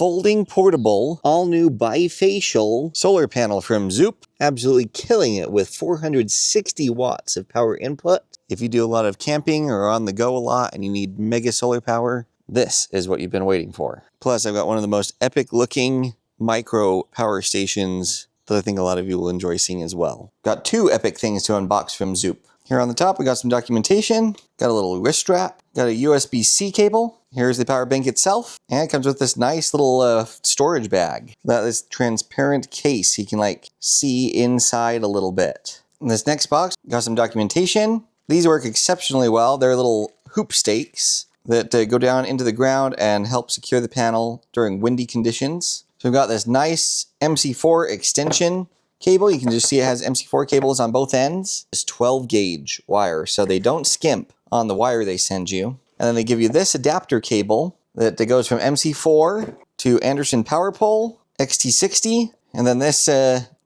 folding portable, all new bifacial solar panel from Zoop. Absolutely killing it with 460 watts of power input. If you do a lot of camping or on the go a lot and you need mega solar power, this is what you've been waiting for. Plus, I've got one of the most epic looking micro power stations that I think a lot of you will enjoy seeing as well. Got two epic things to unbox from Zoop. Here on the top, we got some documentation, got a little wrist strap, got a USB-C cable. Here's the power bank itself, and it comes with this nice little storage bag. Got this transparent case, you can like see inside a little bit. In this next box, got some documentation. These work exceptionally well. They're little hoop stakes that go down into the ground and help secure the panel during windy conditions. So we've got this nice MC4 extension cable. You can just see it has MC4 cables on both ends. It's 12 gauge wire, so they don't skimp on the wire they send you. And then they give you this adapter cable that goes from MC4 to Anderson Power Pole, XT60, and then this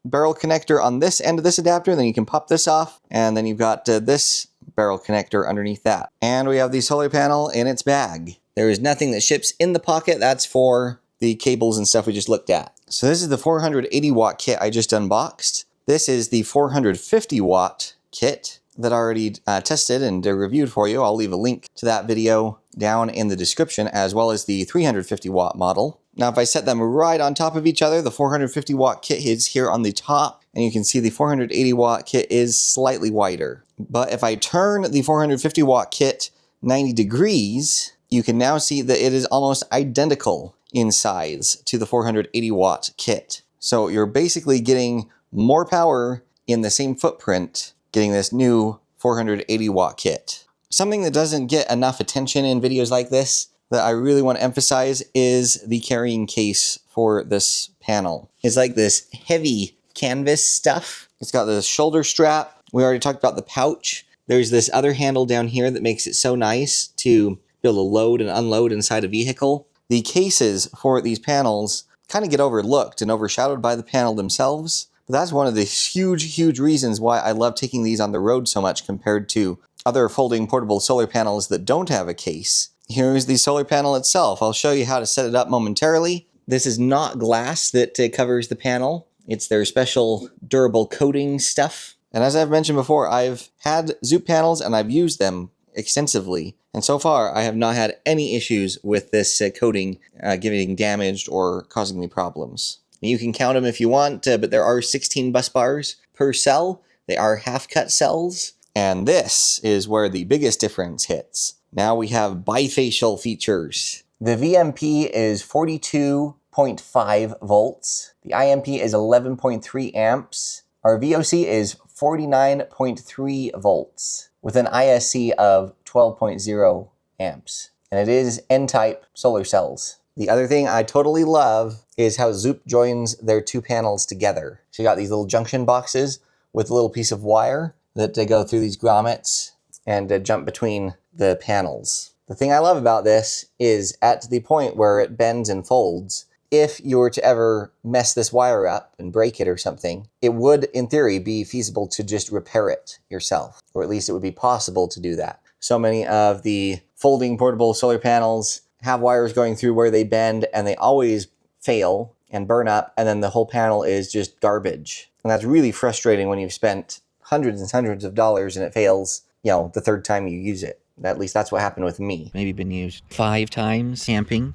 barrel connector on this end of this adapter. Then you can pop this off, and then you've got this barrel connector underneath that. And we have the solar panel in its bag. There is nothing that ships in the pocket. That's for the cables and stuff we just looked at. So this is the 480 watt kit I just unboxed. This is the 450 watt kit that I already tested and reviewed for you. I'll leave a link to that video down in the description, as well as the 350 watt model. Now, if I set them right on top of each other, the 450 watt kit is here on the top, and you can see the 480 watt kit is slightly wider. But if I turn the 450 watt kit 90 degrees, you can now see that it is almost identical in size to the 480 watt kit. So you're basically getting more power in the same footprint, getting this new 480 watt kit. Something that doesn't get enough attention in videos like this that I really want to emphasize is the carrying case for this panel. It's like this heavy canvas stuff. It's got the shoulder strap. We already talked about the pouch. There's this other handle down here that makes it so nice to be able to load and unload inside a vehicle. The cases for these panels kind of get overlooked and overshadowed by the panel themselves. But that's one of the huge reasons why I love taking these on the road so much compared to other folding portable solar panels that don't have a case. Here's the solar panel itself. I'll show you how to set it up momentarily. This is not glass that covers the panel. It's their special durable coating stuff. And as I've mentioned before, I've had Zoop panels and I've used them extensively. And so far, I have not had any issues with this coating getting damaged or causing me problems. You can count them if you want, but there are 16 bus bars per cell. They are half-cut cells. And this is where the biggest difference hits. Now we have bifacial features. The VMP is 42.5 volts. The IMP is 11.3 amps. Our VOC is 49.3 volts with an ISC of 12.0 amps. And it is N-type solar cells. The other thing I totally love is how Zoop joins their two panels together. So you got these little junction boxes with a little piece of wire that they go through these grommets and jump between the panels. The thing I love about this is at the point where it bends and folds, if you were to ever mess this wire up and break it or something, it would, in theory, be feasible to just repair it yourself, or at least it would be possible to do that. So many of the folding portable solar panels have wires going through where they bend and they always fail and burn up, and then the whole panel is just garbage. And that's really frustrating when you've spent hundreds and hundreds of dollars and it fails, you know, the third time you use it. At least that's what happened with me. Maybe been used 5 times camping.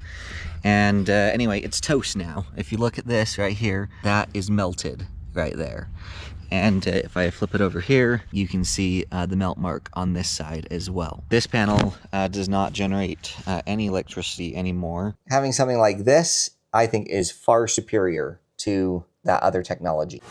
And anyway, it's toast now. If you look at this right here, that is melted right there. And if I flip it over here, you can see the melt mark on this side as well. This panel does not generate any electricity anymore. Having something like this, I think, is far superior to that other technology.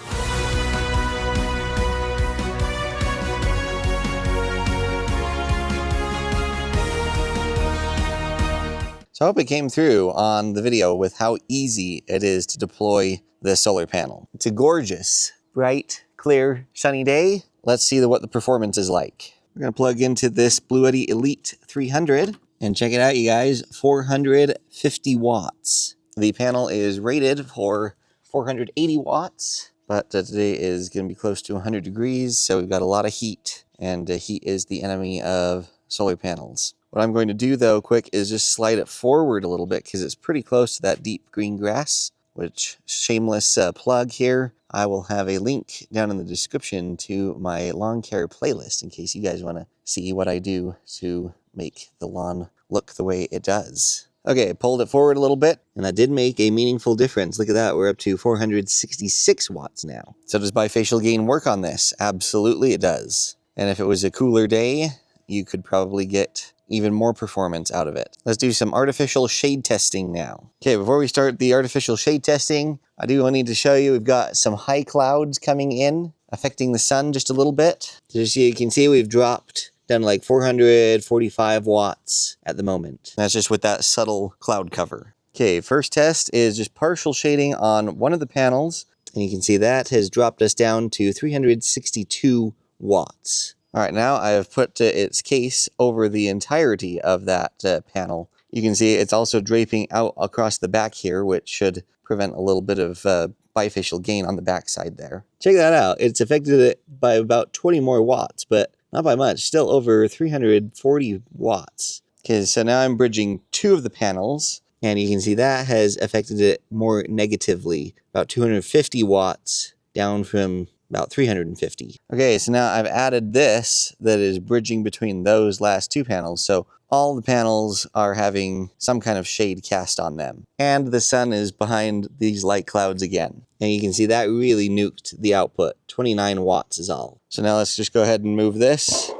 So I hope it came through on the video with how easy it is to deploy this solar panel. It's a gorgeous, bright, clear, sunny day. Let's see what the performance is like. We're gonna plug into this Bluetti Elite 300 and check it out, you guys, 450 watts. The panel is rated for 480 watts, but today is gonna be close to 100 degrees, so we've got a lot of heat, and heat is the enemy of solar panels. What I'm going to do though quick is just slide it forward a little bit because it's pretty close to that deep green grass, which shameless plug here. I will have a link down in the description to my lawn care playlist in case you guys want to see what I do to make the lawn look the way it does. Okay, pulled it forward a little bit, and that did make a meaningful difference. Look at that, we're up to 466 watts now. So does bifacial gain work on this? Absolutely it does. And if it was a cooler day, you could probably get even more performance out of it. Let's do some artificial shade testing now. Okay, before we start the artificial shade testing, I do need to show you we've got some high clouds coming in, affecting the sun just a little bit. Just so you can see we've dropped down to like 445 watts at the moment. That's just with that subtle cloud cover. Okay, first test is just partial shading on one of the panels, and you can see that has dropped us down to 362 watts. All right, now I have put its case over the entirety of that panel. You can see it's also draping out across the back here, which should prevent a little bit of bifacial gain on the back side there. Check that out. It's affected it by about 20 more watts, but not by much, still over 340 watts. Okay, so now I'm bridging two of the panels, and you can see that has affected it more negatively, about 250 watts down from about 350. Okay, so now I've added this that is bridging between those last two panels. So all the panels are having some kind of shade cast on them. And the sun is behind these light clouds again. And you can see that really nuked the output. 29 watts is all. So now let's just go ahead and move this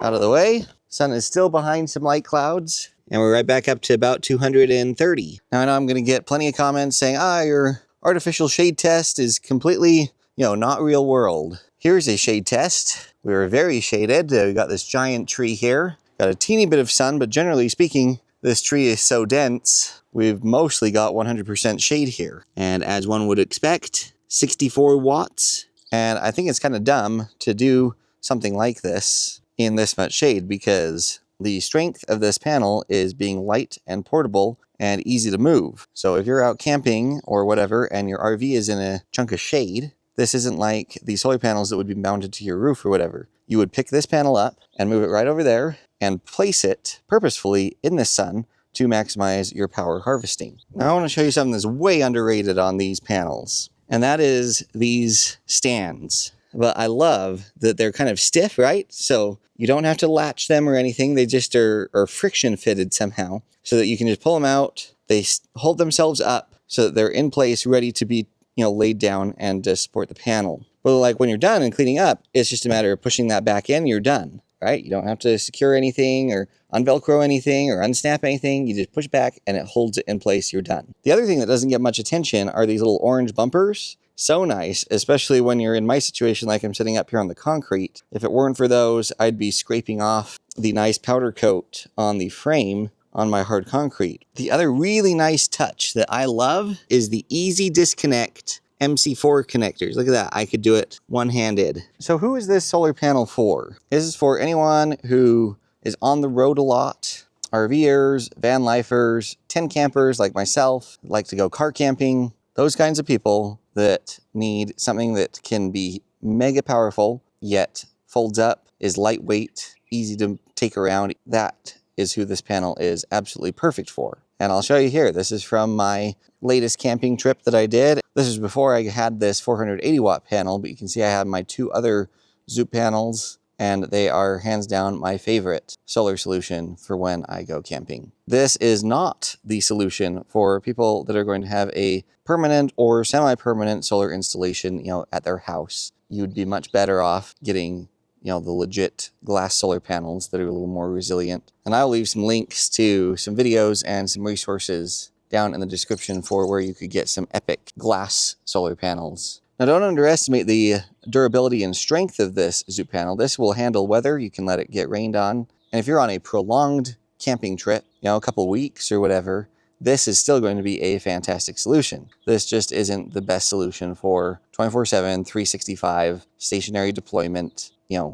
out of the way. Sun is still behind some light clouds. And we're right back up to about 230. Now I know I'm going to get plenty of comments saying, your artificial shade test is completely, not real world. Here's a shade test. We were very shaded. We got this giant tree here. Got a teeny bit of sun, but generally speaking, this tree is so dense, we've mostly got 100% shade here. And as one would expect, 64 watts. And I think it's kind of dumb to do something like this in this much shade because the strength of this panel is being light and portable and easy to move. So if you're out camping or whatever and your RV is in a chunk of shade, this isn't like the solar panels that would be mounted to your roof or whatever. You would pick this panel up and move it right over there and place it purposefully in the sun to maximize your power harvesting. Now I want to show you something that's way underrated on these panels, and that is these stands. But I love that they're kind of stiff, right? So you don't have to latch them or anything. They just are friction fitted somehow so that you can just pull them out. They hold themselves up so that they're in place, ready to be laid down and to support the panel. But like when you're done and cleaning up, it's just a matter of pushing that back in, you're done, right? You don't have to secure anything or unvelcro anything or unsnap anything. You just push back and it holds it in place, you're done. The other thing that doesn't get much attention are these little orange bumpers. So nice, especially when you're in my situation like I'm sitting up here on the concrete. If it weren't for those, I'd be scraping off the nice powder coat on the frame on my hard concrete. The other really nice touch that I love is the easy disconnect MC4 connectors. Look at that, I could do it one-handed. So who is this solar panel for? This is for anyone who is on the road a lot, RVers, van lifers, tent campers like myself, like to go car camping, those kinds of people that need something that can be mega powerful, yet folds up, is lightweight, easy to take around. That is who this panel is absolutely perfect for. And I'll show you here. This is from my latest camping trip that I did. This is before I had this 480 watt panel, but you can see I have my two other ZOUP panels, and they are hands down my favorite solar solution for when I go camping. This is not the solution for people that are going to have a permanent or semi-permanent solar installation, at their house. You'd be much better off getting the legit glass solar panels that are a little more resilient. And I'll leave some links to some videos and some resources down in the description for where you could get some epic glass solar panels. Now don't underestimate the durability and strength of this ZOUP panel. This will handle weather. You can let it get rained on. And if you're on a prolonged camping trip, a couple weeks or whatever, this is still going to be a fantastic solution. This just isn't the best solution for 24/7, 365 stationary deployment,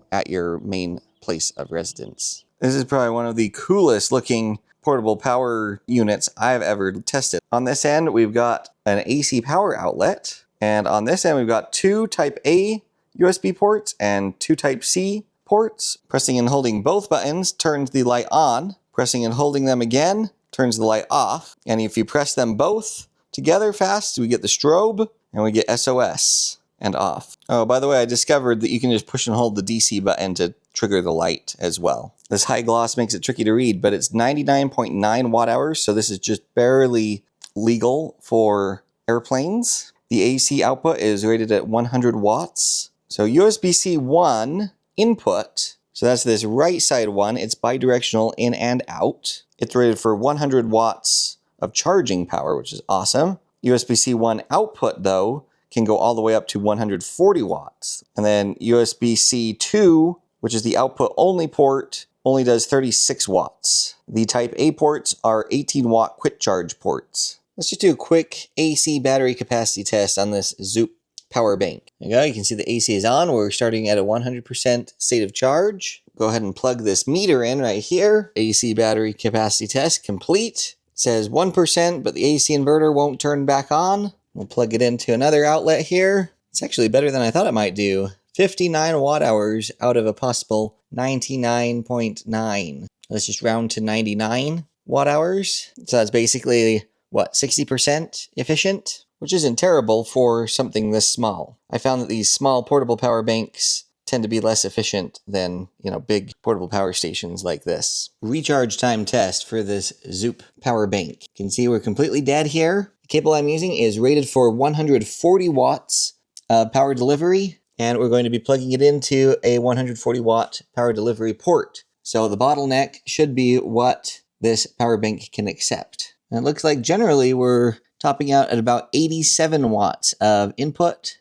at your main place of residence. This is probably one of the coolest looking portable power units I've ever tested. On this end, we've got an AC power outlet, and on this end, we've got two Type A USB ports and two Type C ports. Pressing and holding both buttons turns the light on. Pressing and holding them again turns the light off. And if you press them both together fast, we get the strobe and we get SOS and off. Oh, by the way, I discovered that you can just push and hold the DC button to trigger the light as well. This high gloss makes it tricky to read, but it's 99.9 watt hours, so this is just barely legal for airplanes. The AC output is rated at 100 watts. So USB-C 1 input, so that's this right side one, it's bidirectional in and out. It's rated for 100 watts of charging power, which is awesome. USB-C 1 output, though, can go all the way up to 140 watts. And then USB-C 2, which is the output only port, only does 36 watts. The Type A ports are 18 watt quick charge ports. Let's just do a quick AC battery capacity test on this Zoop power bank. There you go, you can see the AC is on. We're starting at a 100% state of charge. Go ahead and plug this meter in right here. AC battery capacity test complete. It says 1%, but the AC inverter won't turn back on. We'll plug it into another outlet here. It's actually better than I thought it might do. 59 watt hours out of a possible 99.9. Let's just round to 99 watt hours. So that's basically, what, 60% efficient? Which isn't terrible for something this small. I found that these small portable power banks tend to be less efficient than, big portable power stations like this. Recharge time test for this Zoop power bank. You can see we're completely dead here. The cable I'm using is rated for 140 watts of power delivery, and we're going to be plugging it into a 140 watt power delivery port. So the bottleneck should be what this power bank can accept. And it looks like generally we're topping out at about 87 watts of input.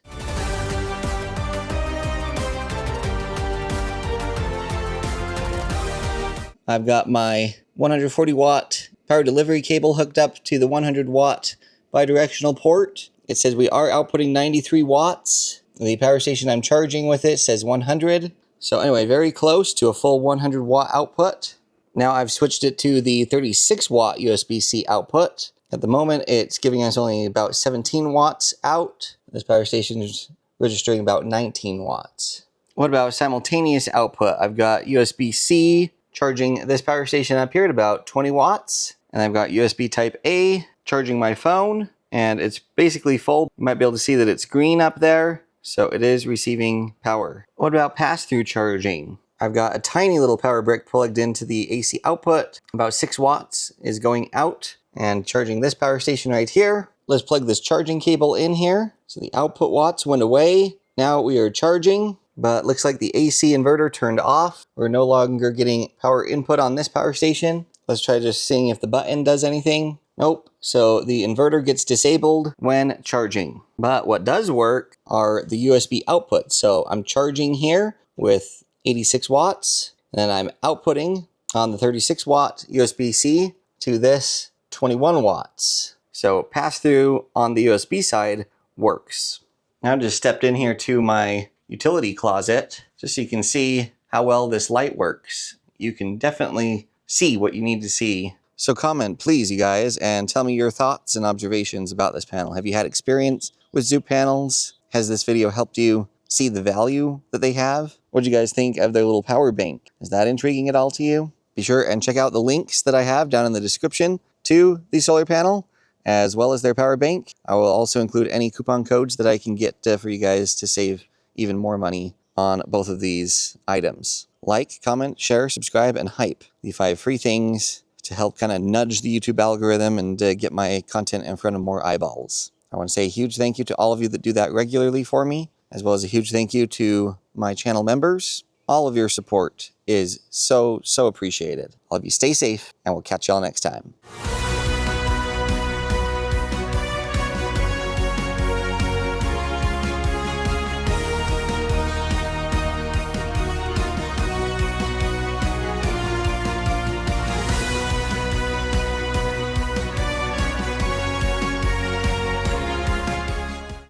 I've got my 140 watt power delivery cable hooked up to the 100 watt bidirectional port. It says we are outputting 93 watts. The power station I'm charging with it says 100. So anyway, very close to a full 100 watt output. Now I've switched it to the 36 watt USB-C output. At the moment, it's giving us only about 17 watts out. This power station is registering about 19 watts. What about simultaneous output? I've got USB-C charging this power station up here at about 20 watts. And I've got USB Type A charging my phone. And it's basically full. You might be able to see that it's green up there. So it is receiving power. What about pass-through charging? I've got a tiny little power brick plugged into the AC output. About 6 watts is going out and charging this power station right here. Let's plug this charging cable in here. So the output watts went away. Now we are charging, but looks like the AC inverter turned off. We're no longer getting power input on this power station. Let's try just seeing if the button does anything. Nope. So the inverter gets disabled when charging. But what does work are the USB outputs. So I'm charging here with 86 watts, and then I'm outputting on the 36 watt USB-C to this 21 watts. So pass through on the USB side works. Now I just stepped in here to my utility closet just so you can see how well this light works. You can definitely see what you need to see. So comment, please, you guys, and tell me your thoughts and observations about this panel. Have you had experience with Zoop panels? Has this video helped you see the value that they have? What do you guys think of their little power bank? Is that intriguing at all to you? Be sure and check out the links that I have down in the description to the solar panel, as well as their power bank. I will also include any coupon codes that I can get for you guys to save even more money on both of these items. Like, comment, share, subscribe, and hype. The 5 free things to help kind of nudge the YouTube algorithm and get my content in front of more eyeballs. I want to say a huge thank you to all of you that do that regularly for me, as well as a huge thank you to my channel members. All of your support is so appreciated. All of you stay safe, and we'll catch y'all next time.